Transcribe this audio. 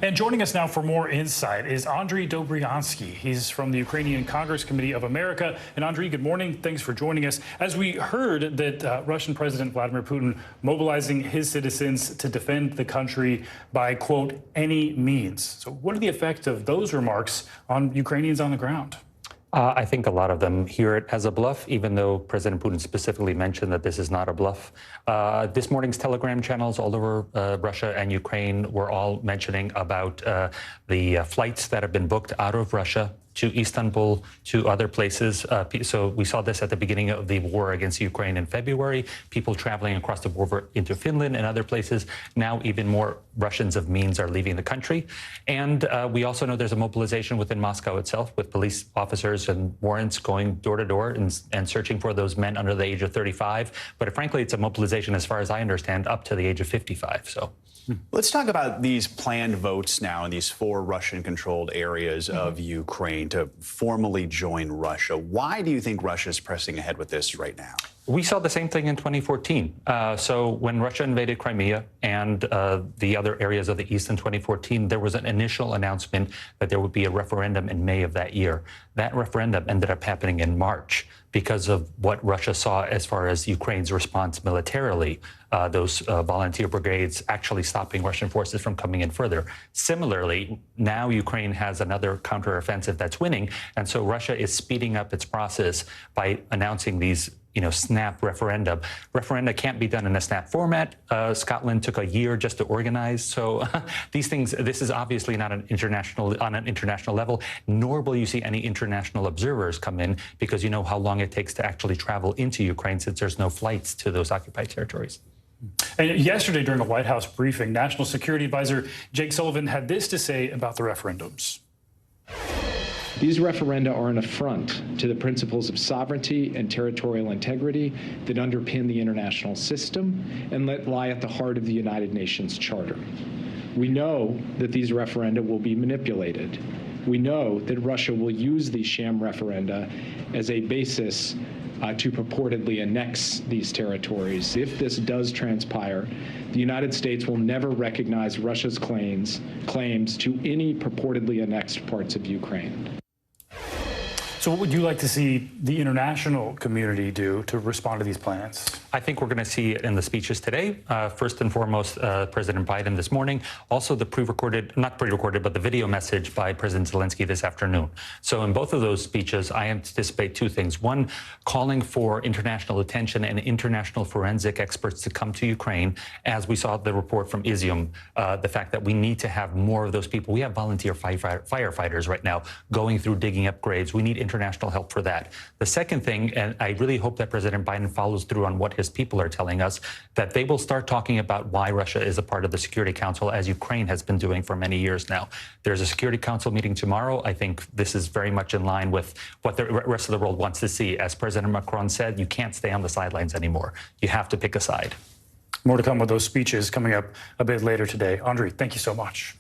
And joining us now for more insight is Andriy Dobryansky. He's from the Ukrainian Congress Committee of America. And Andriy, good morning. Thanks for joining us. As we heard that Russian President Vladimir Putin mobilizing his citizens to defend the country by, quote, any means. So what are the effects of those remarks on Ukrainians on the ground? I think a lot of them hear it as a bluff, even though President Putin specifically mentioned that this is not a bluff. This morning's Telegram channels all over Russia and Ukraine were all mentioning about the flights that have been booked out of Russia to Istanbul, to other places. So we saw this at the beginning of the war against Ukraine in February, people traveling across the border into Finland and other places. Now even more Russians of means are leaving the country. And we also know there's a mobilization within Moscow itself with police officers and warrants going door to door and searching for those men under the age of 35. But frankly, it's a mobilization, as far as I understand, up to the age of 55. So. Let's talk about these planned votes now in these 4 Russian-controlled areas of Ukraine to formally join Russia. Why do you think Russia is pressing ahead with this right now? We saw the same thing in 2014. So when Russia invaded Crimea and the other areas of the East in 2014, there was an initial announcement that there would be a referendum in May of that year. That referendum ended up happening in March because of what Russia saw as far as Ukraine's response militarily, those volunteer brigades actually stopping Russian forces from coming in further. Similarly, now Ukraine has another counteroffensive that's winning, and so Russia is speeding up its process by announcing these snap referenda. Referenda can't be done in a snap format. Scotland took a year just to organize. So these things, this is obviously not on an international level, nor will you see any international observers come in because you know how long it takes to actually travel into Ukraine since there's no flights to those occupied territories. And yesterday during a White House briefing, National Security Advisor Jake Sullivan had this to say about the referendums. These referenda are an affront to the principles of sovereignty and territorial integrity that underpin the international system and that lie at the heart of the United Nations Charter. We know that these referenda will be manipulated. We know that Russia will use these sham referenda as a basis to purportedly annex these territories. If this does transpire, the United States will never recognize Russia's claims to any purportedly annexed parts of Ukraine. So what would you like to see the international community do to respond to these plans? I think we're going to see it in the speeches today. First and foremost, President Biden this morning. Also the not pre-recorded, but the video message by President Zelensky this afternoon. So in both of those speeches, I anticipate 2 things. One, calling for international attention and international forensic experts to come to Ukraine, as we saw the report from Izium, the fact that we need to have more of those people. We have volunteer firefighters right now going through digging up graves. We need international help for that. The second thing, and I really hope that President Biden follows through on what his people are telling us, that they will start talking about why Russia is a part of the Security Council, as Ukraine has been doing for many years now. There's a Security Council meeting tomorrow. I think this is very much in line with what the rest of the world wants to see. As President Macron said, you can't stay on the sidelines anymore. You have to pick a side. More to come with those speeches coming up a bit later today. Andriy, thank you so much.